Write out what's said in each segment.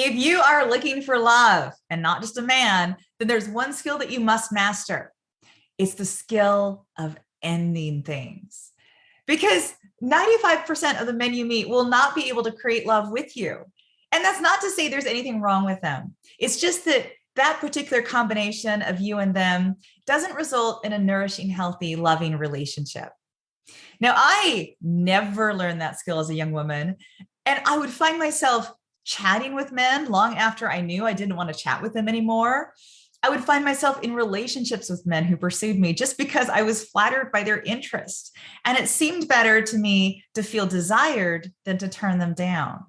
If you are looking for love and not just a man, then there's one skill that you must master. It's the skill of ending things. Because 95% of the men you meet will not be able to create love with you. And that's not to say there's anything wrong with them. It's just that that particular combination of you and them doesn't result in a nourishing, healthy, loving relationship. Now, I never learned that skill as a young woman, and I would find myself chatting with men long after I knew I didn't want to chat with them anymore. I would find myself in relationships with men who pursued me just because I was flattered by their interest. And it seemed better to me to feel desired than to turn them down.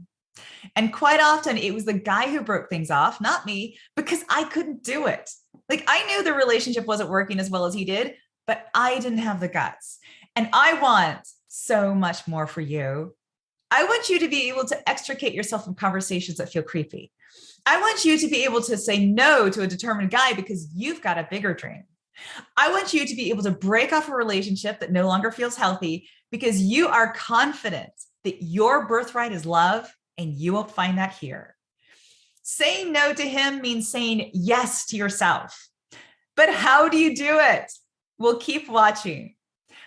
And quite often it was the guy who broke things off, not me, because I couldn't do it. Like, I knew the relationship wasn't working as well as he did, but I didn't have the guts. And I want so much more for you. I want you to be able to extricate yourself from conversations that feel creepy. I want you to be able to say no to a determined guy because you've got a bigger dream. I want you to be able to break off a relationship that no longer feels healthy because you are confident that your birthright is love and you won't find that here. Saying no to him means saying yes to yourself. But how do you do it? Well, keep watching.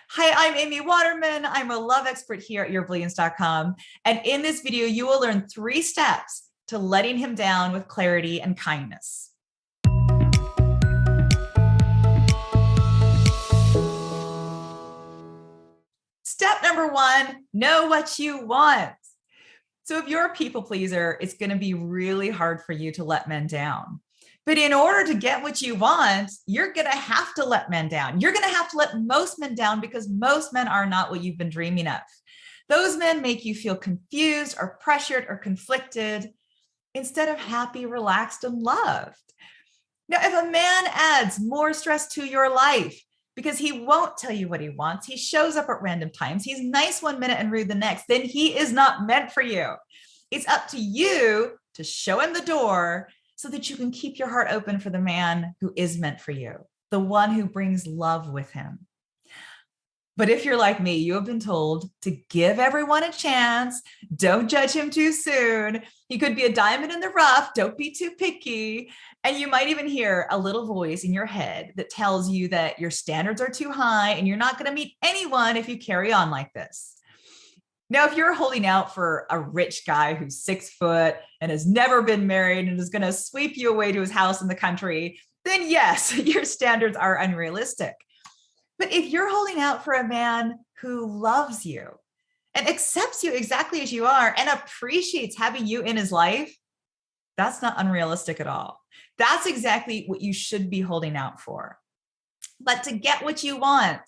Hi, I'm Amy Waterman. I'm a love expert here at yourbrilliance.com. And in this video, you will learn 3 steps to letting him down with clarity and kindness. Step number 1, know what you want. So if you're a people pleaser, it's going to be really hard for you to let men down. But in order to get what you want, you're going to have to let men down. You're going to have to let most men down because most men are not what you've been dreaming of. Those men make you feel confused or pressured or conflicted instead of happy, relaxed, and loved. Now, if a man adds more stress to your life because he won't tell you what he wants, he shows up at random times, he's nice one minute and rude the next, then he is not meant for you. It's up to you to show him the door so that you can keep your heart open for the man who is meant for you, the one who brings love with him. But if you're like me, you have been told to give everyone a chance. Don't judge him too soon. He could be a diamond in the rough. Don't be too picky. And you might even hear a little voice in your head that tells you that your standards are too high and you're not going to meet anyone if you carry on like this. Now, if you're holding out for a rich guy who's 6 foot and has never been married and is going to sweep you away to his house in the country, then yes, your standards are unrealistic. But if you're holding out for a man who loves you and accepts you exactly as you are and appreciates having you in his life, that's not unrealistic at all. That's exactly what you should be holding out for. But to get what you want,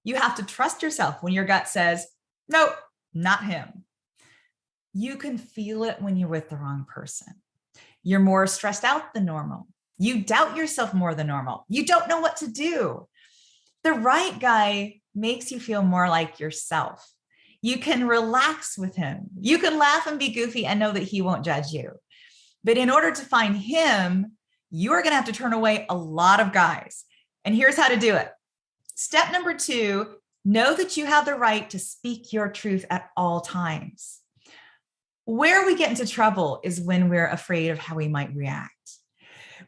you have to trust yourself when your gut says, nope, not him. You can feel it when you're with the wrong person. You're more stressed out than normal. You doubt yourself more than normal. You don't know what to do. The right guy makes you feel more like yourself. You can relax with him. You can laugh and be goofy and know that he won't judge you. But in order to find him, you are going to have to turn away a lot of guys. And here's how to do it. Step number 2, know that you have the right to speak your truth at all times. Where we get into trouble is when we're afraid of how we might react.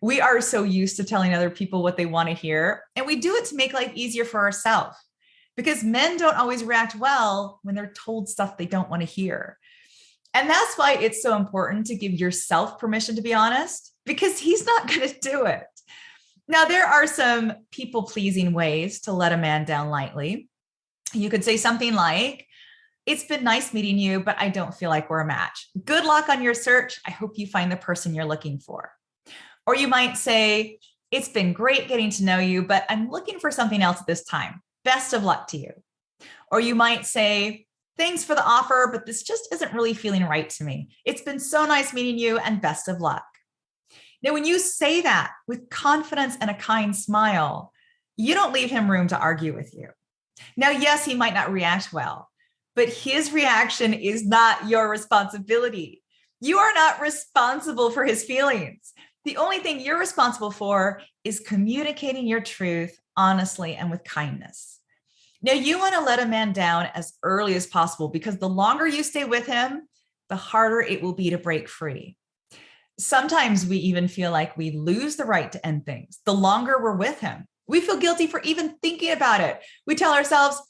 We are so used to telling other people what they want to hear, and we do it to make life easier for ourselves because men don't always react well when they're told stuff they don't want to hear. And that's why it's so important to give yourself permission to be honest, because he's not going to do it. Now, there are some people-pleasing ways to let a man down lightly. You could say something like, it's been nice meeting you, but I don't feel like we're a match. Good luck on your search. I hope you find the person you're looking for. Or you might say, it's been great getting to know you, but I'm looking for something else at this time. Best of luck to you. Or you might say, thanks for the offer, but this just isn't really feeling right to me. It's been so nice meeting you and best of luck. Now, when you say that with confidence and a kind smile, you don't leave him room to argue with you. Now, yes, he might not react well, but his reaction is not your responsibility. You are not responsible for his feelings. The only thing you're responsible for is communicating your truth honestly and with kindness. Now, you want to let a man down as early as possible because the longer you stay with him, the harder it will be to break free. Sometimes we even feel like we lose the right to end things the longer we're with him. We feel guilty for even thinking about it. We tell ourselves,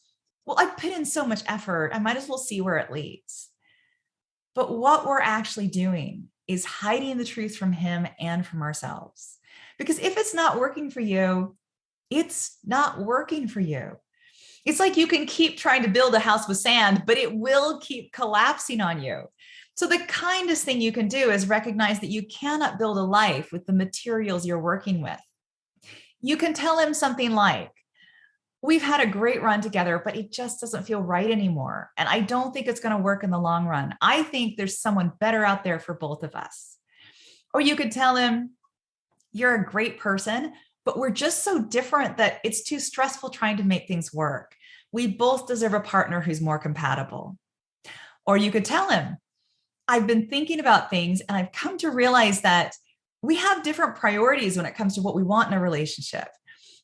well, I put in so much effort, I might as well see where it leads. But what we're actually doing is hiding the truth from him and from ourselves. Because if it's not working for you, it's not working for you. It's like you can keep trying to build a house with sand, but it will keep collapsing on you. So the kindest thing you can do is recognize that you cannot build a life with the materials you're working with. You can tell him something like, we've had a great run together, but it just doesn't feel right anymore. And I don't think it's going to work in the long run. I think there's someone better out there for both of us. Or you could tell him, you're a great person, but we're just so different that it's too stressful trying to make things work. We both deserve a partner who's more compatible. Or you could tell him, I've been thinking about things and I've come to realize that we have different priorities when it comes to what we want in a relationship.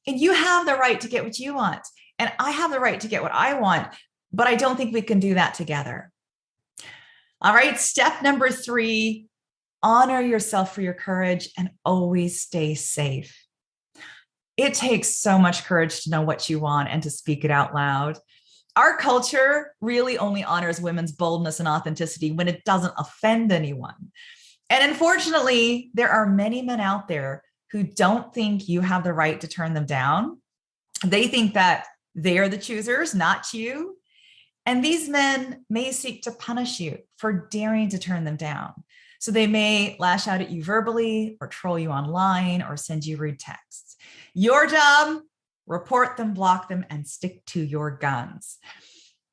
And you have the right to get what you want. And I have the right to get what I want, but I don't think we can do that together. All right. Step number 3, honor yourself for your courage and always stay safe. It takes so much courage to know what you want and to speak it out loud. Our culture really only honors women's boldness and authenticity when it doesn't offend anyone. And unfortunately, there are many men out there who don't think you have the right to turn them down. They think that they are the choosers, not you. And these men may seek to punish you for daring to turn them down. So they may lash out at you verbally or troll you online or send you rude texts. Your job, report them, block them, and stick to your guns.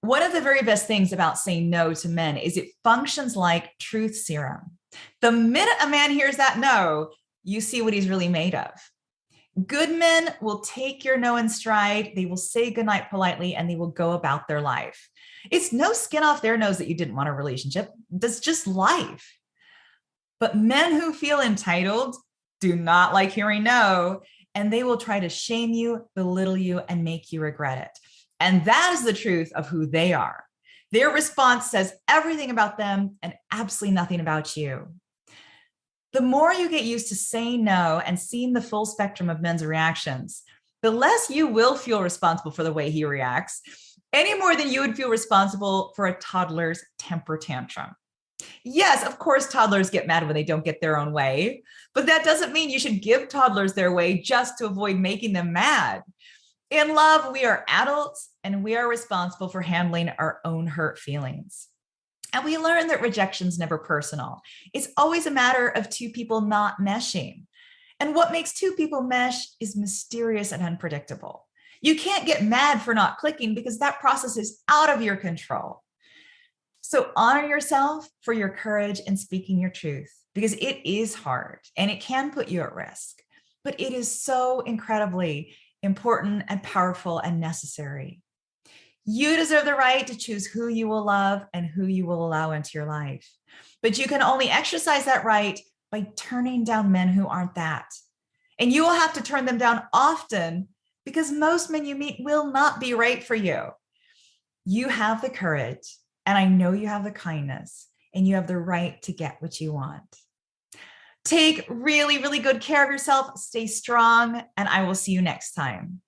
One of the very best things about saying no to men is it functions like truth serum. The minute a man hears that no, you see what he's really made of. Good men will take your no in stride. They will say goodnight politely and they will go about their life. It's no skin off their nose that you didn't want a relationship. That's just life. But men who feel entitled do not like hearing no, and they will try to shame you, belittle you, and make you regret it. And that is the truth of who they are. Their response says everything about them and absolutely nothing about you. The more you get used to saying no and seeing the full spectrum of men's reactions, the less you will feel responsible for the way he reacts, any more than you would feel responsible for a toddler's temper tantrum. Yes, of course, toddlers get mad when they don't get their own way, but that doesn't mean you should give toddlers their way just to avoid making them mad. In love, we are adults and we are responsible for handling our own hurt feelings. And we learn that rejection's never personal. It's always a matter of two people not meshing. And what makes two people mesh is mysterious and unpredictable. You can't get mad for not clicking because that process is out of your control. So honor yourself for your courage in speaking your truth, because it is hard and it can put you at risk, but it is so incredibly important and powerful and necessary. You deserve the right to choose who you will love and who you will allow into your life. But you can only exercise that right by turning down men who aren't that. And you will have to turn them down often because most men you meet will not be right for you. You have the courage, and I know you have the kindness, and you have the right to get what you want. Take really, really good care of yourself. Stay strong, and I will see you next time.